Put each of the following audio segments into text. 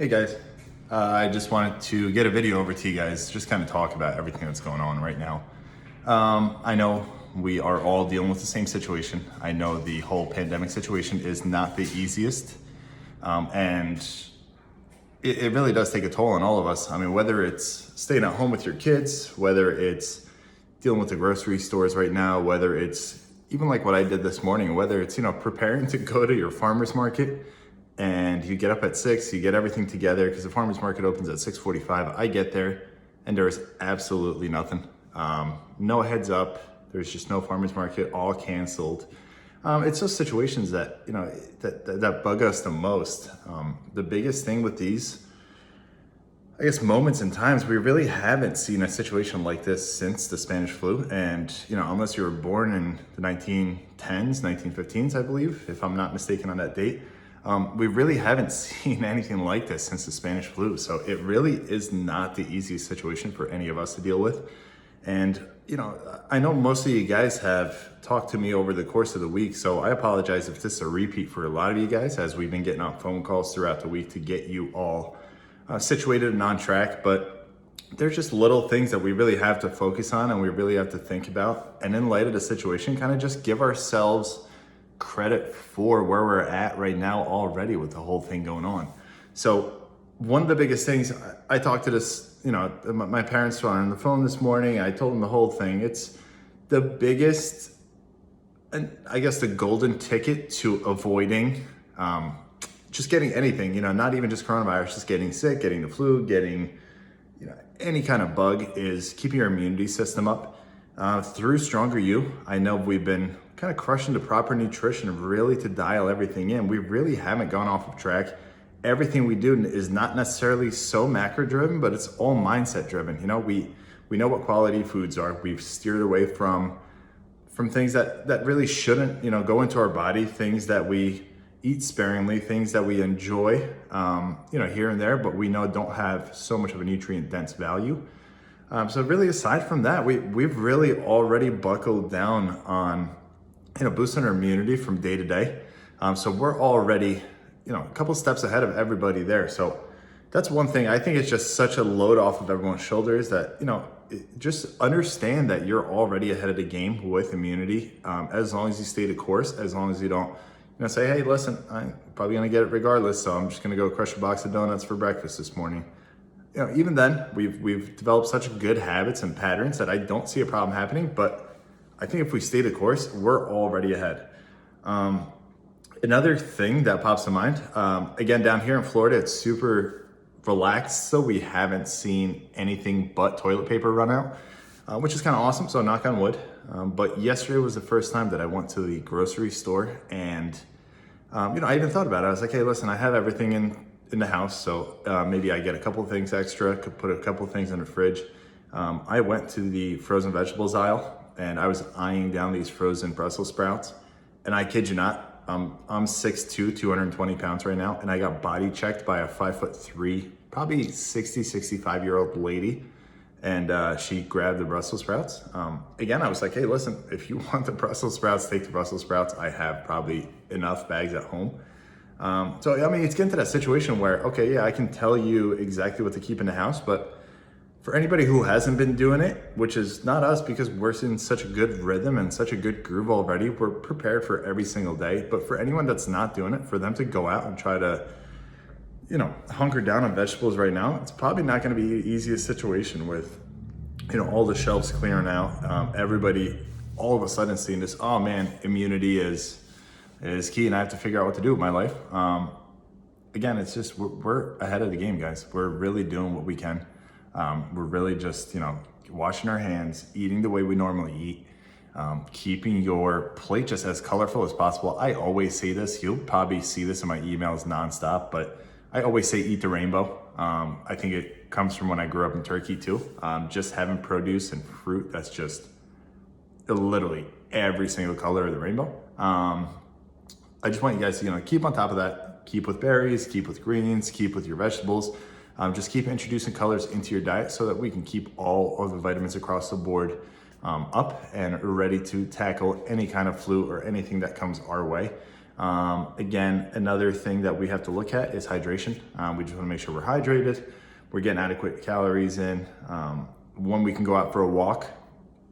Hey guys, I just wanted to get a video over to you guys, just kind of talk about everything that's going on right now. I know we are all dealing with the same situation. I know the whole pandemic situation is not the easiest, and it really does take a toll on all of us. I mean, whether it's staying at home with your kids, whether it's dealing with the grocery stores right now, whether it's even like what I did this morning, whether it's, preparing to go to your farmer's market and you get up at 6, you get everything together because the farmer's market opens at 6:45. I get there and there is absolutely nothing. No heads up. There's just no farmer's market, all canceled. It's those situations that, that bug us the most. The biggest thing with these, I guess, moments and times, we really haven't seen a situation like this since the Spanish flu. And, unless you were born in the 1910s, 1915s, I believe, if I'm not mistaken on that date, we really haven't seen anything like this since the Spanish flu. So it really is not the easiest situation for any of us to deal with. And, I know most of you guys have talked to me over the course of the week, so I apologize if this is a repeat for a lot of you guys, as we've been getting on phone calls throughout the week to get you all situated and on track. But there's just little things that we really have to focus on and we really have to think about. And in light of the situation, kind of just give ourselves credit for where we're at right now already with the whole thing going on. So one of the biggest things, I talked to this, my parents were on the phone this morning. I told them the whole thing. It's the biggest, and I guess the golden ticket to avoiding just getting anything, not even just coronavirus, just getting sick, getting the flu, getting, any kind of bug, is keeping your immunity system up. Through Stronger You, I know we've been kind of crushing the proper nutrition really to dial everything in. We really haven't gone off of track. Everything we do is not necessarily so macro driven, but it's all mindset driven. We know what quality foods are. We've steered away from things that really shouldn't, go into our body, things that we eat sparingly, things that we enjoy, here and there, but we know don't have so much of a nutrient dense value. So really, aside from that, we've really already buckled down on, boosting our immunity from day to day. So we're already, a couple steps ahead of everybody there. So that's one thing. I think it's just such a load off of everyone's shoulders that, just understand that you're already ahead of the game with immunity. As long as you stay the course, as long as you don't, say, hey, listen, I'm probably gonna get it regardless, so I'm just gonna go crush a box of donuts for breakfast this morning. Even then, we've developed such good habits and patterns that I don't see a problem happening. But I think if we stay the course, we're already ahead. Another thing that pops to mind, again, down here in Florida, it's super relaxed, so we haven't seen anything but toilet paper run out, which is kind of awesome, so knock on wood. But yesterday was the first time that I went to the grocery store, and I even thought about it. I was like, hey, listen, I have everything in the house, so maybe I get a couple things extra, could put a couple things in the fridge. I went to the frozen vegetables aisle, and I was eyeing down these frozen Brussels sprouts, and I kid you not, I'm 6'2", 220 pounds right now, and I got body checked by a 5'3", probably 65-year-old lady, and she grabbed the Brussels sprouts. Again, I was like, hey, listen, if you want the Brussels sprouts, take the Brussels sprouts. I have probably enough bags at home. So, it's getting to that situation where, okay, yeah, I can tell you exactly what to keep in the house, but for anybody who hasn't been doing it, which is not us because we're in such a good rhythm and such a good groove already, we're prepared for every single day. But for anyone that's not doing it, for them to go out and try to, hunker down on vegetables right now, it's probably not going to be the easiest situation with, all the shelves clearing out. Everybody all of a sudden seeing this, oh man, immunity is key and I have to figure out what to do with my life. Again, it's just, we're ahead of the game, guys. We're really doing what we can. We're really just, washing our hands, eating the way we normally eat, keeping your plate just as colorful as possible. I always say this, you'll probably see this in my emails nonstop, but I always say eat the rainbow. I think it comes from when I grew up in Turkey too. Just having produce and fruit that's just literally every single color of the rainbow. I just want you guys to, keep on top of that. Keep with berries, keep with greens, keep with your vegetables. Just keep introducing colors into your diet so that we can keep all of the vitamins across the board up and ready to tackle any kind of flu or anything that comes our way. Again, another thing that we have to look at is hydration. We just want to make sure we're hydrated, we're getting adequate calories in. When we can go out for a walk,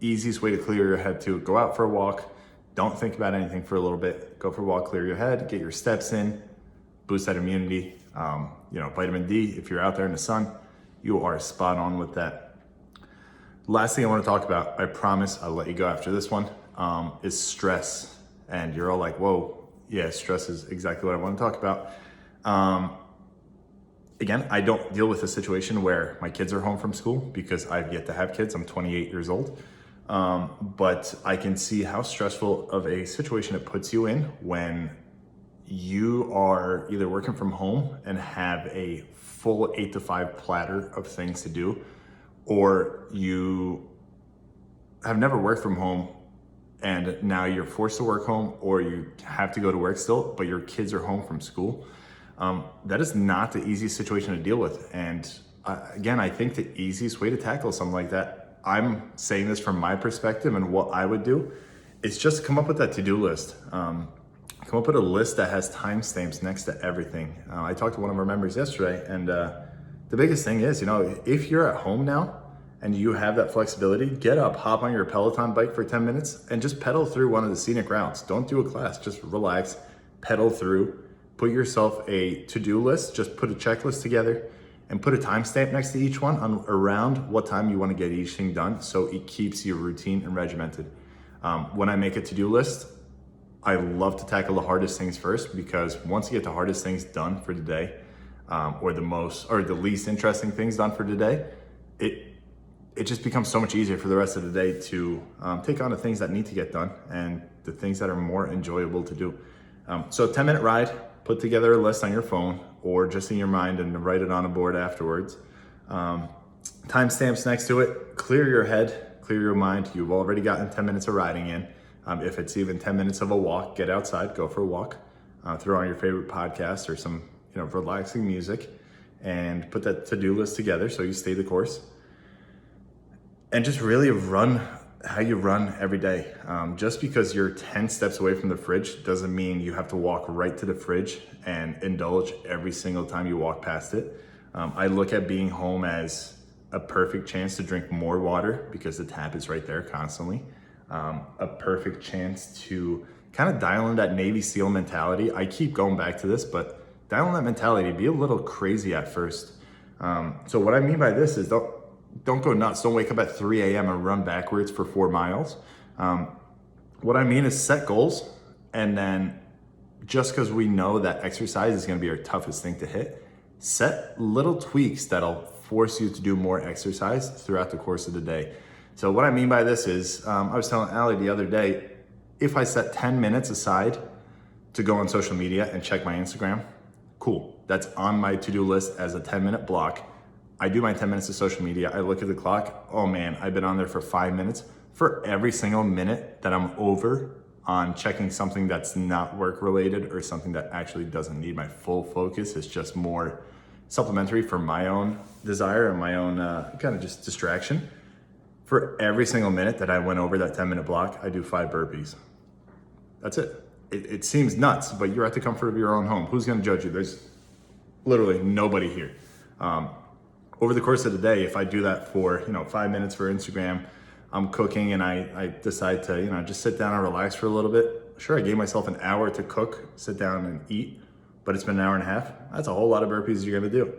easiest way to clear your head to go out for a walk. Don't think about anything for a little bit. Go for a walk, clear your head, get your steps in, boost that immunity. Vitamin D, if you're out there in the sun, you are spot on with that. Last thing I want to talk about, I promise I'll let you go after this one, is stress. And you're all like, whoa, yeah, stress is exactly what I want to talk about. Again, I don't deal with a situation where my kids are home from school because I've yet to have kids. I'm 28 years old. But I can see how stressful of a situation it puts you in when you are either working from home and have a full 8 to 5 platter of things to do, or you have never worked from home and now you're forced to work home, or you have to go to work still, but your kids are home from school. That is not the easiest situation to deal with. And again, I think the easiest way to tackle something like that, I'm saying this from my perspective and what I would do, is just come up with that to-do list. Come up with a list that has timestamps next to everything. I talked to one of our members yesterday, and the biggest thing is, if you're at home now and you have that flexibility, get up, hop on your Peloton bike for 10 minutes and just pedal through one of the scenic routes. Don't do a class, just relax, pedal through, put yourself a to-do list, just put a checklist together and put a timestamp next to each one on around what time you want to get each thing done, so it keeps your routine and regimented. When I make a to-do list, I love to tackle the hardest things first, because once you get the hardest things done for today, or the least interesting things done for today, it just becomes so much easier for the rest of the day to take on the things that need to get done and the things that are more enjoyable to do. So a 10-minute ride, put together a list on your phone or just in your mind and write it on a board afterwards. Timestamps next to it, clear your head, clear your mind. You've already gotten 10 minutes of riding in. If it's even 10 minutes of a walk, get outside, go for a walk, throw on your favorite podcast or some relaxing music, and put that to-do list together so you stay the course. And just really run how you run every day. Just because you're 10 steps away from the fridge doesn't mean you have to walk right to the fridge and indulge every single time you walk past it. I look at being home as a perfect chance to drink more water because the tap is right there constantly. A perfect chance to kind of dial in that Navy SEAL mentality. I keep going back to this, but dial in that mentality, be a little crazy at first. So what I mean by this is don't go nuts. Don't wake up at 3 a.m. and run backwards for 4 miles. What I mean is set goals, and then just because we know that exercise is going to be our toughest thing to hit, set little tweaks that'll force you to do more exercise throughout the course of the day. So what I mean by this is, I was telling Allie the other day, if I set 10 minutes aside to go on social media and check my Instagram, cool. That's on my to-do list as a 10-minute block. I do my 10 minutes of social media. I look at the clock. Oh man, I've been on there for 5 minutes. For every single minute that I'm over on checking something that's not work related or something that actually doesn't need my full focus, it's just more supplementary for my own desire and my own kind of just distraction. For every single minute that I went over that 10-minute block, I do 5 burpees. That's it. It seems nuts, but you're at the comfort of your own home. Who's gonna judge you? There's literally nobody here. Over the course of the day, if I do that for 5 minutes for Instagram, I'm cooking and I decide to just sit down and relax for a little bit. Sure, I gave myself an hour to cook, sit down and eat, but it's been an hour and a half. That's a whole lot of burpees you're gonna do.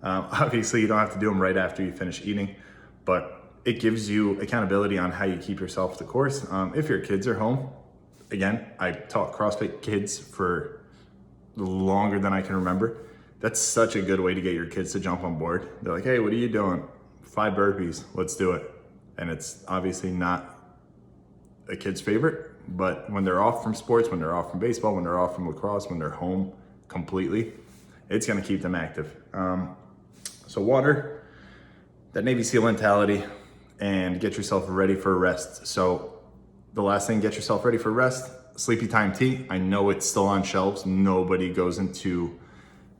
Obviously, you don't have to do them right after you finish eating, but it gives you accountability on how you keep yourself the course. If your kids are home, again, I taught CrossFit kids for longer than I can remember. That's such a good way to get your kids to jump on board. They're like, hey, what are you doing? 5 burpees, let's do it. And it's obviously not a kid's favorite, but when they're off from sports, when they're off from baseball, when they're off from lacrosse, when they're home completely, it's gonna keep them active. So water, that Navy SEAL mentality, and get yourself ready for rest. So the last thing, get yourself ready for rest, Sleepy Time tea. I know it's still on shelves. Nobody goes into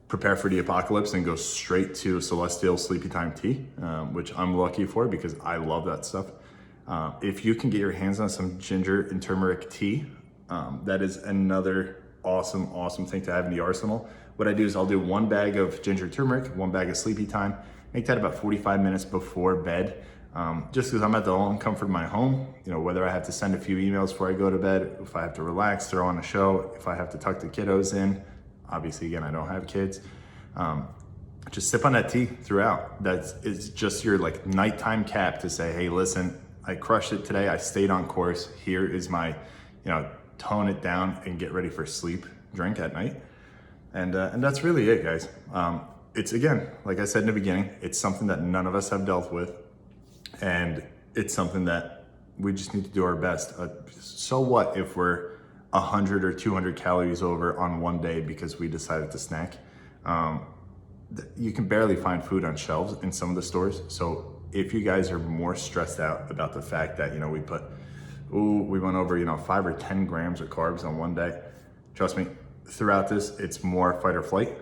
prepare for the apocalypse and goes straight to Celestial Sleepy Time tea, which I'm lucky for because I love that stuff. If you can get your hands on some ginger and turmeric tea, that is another awesome, awesome thing to have in the arsenal. What I do is I'll do 1 bag of ginger turmeric, 1 bag of Sleepy Time, make that about 45 minutes before bed. Just because I'm at the own comfort of my home, you know, whether I have to send a few emails before I go to bed, if I have to relax, throw on a show, if I have to tuck the kiddos in, obviously again, I don't have kids, just sip on that tea throughout. It's just your like nighttime cap to say, hey, listen, I crushed it today. I stayed on course. Here is my, you know, tone it down and get ready for sleep drink at night. And that's really it, guys. It's, again, like I said in the beginning, it's something that none of us have dealt with. And it's something that we just need to do our best. So what if we're 100 or 200 calories over on one day because we decided to snack? You can barely find food on shelves in some of the stores. So if you guys are more stressed out about the fact that, you know, we went over, you know, 5 or 10 grams of carbs on one day, trust me, throughout this, it's more fight or flight.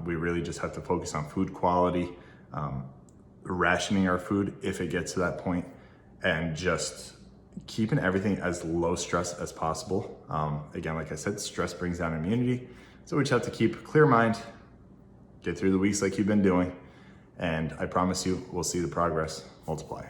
We really just have to focus on food quality, rationing our food if it gets to that point, and just keeping everything as low stress as possible. Again, like I said, stress brings down immunity. So we just have to keep a clear mind, get through the weeks like you've been doing, and I promise you, we'll see the progress multiply.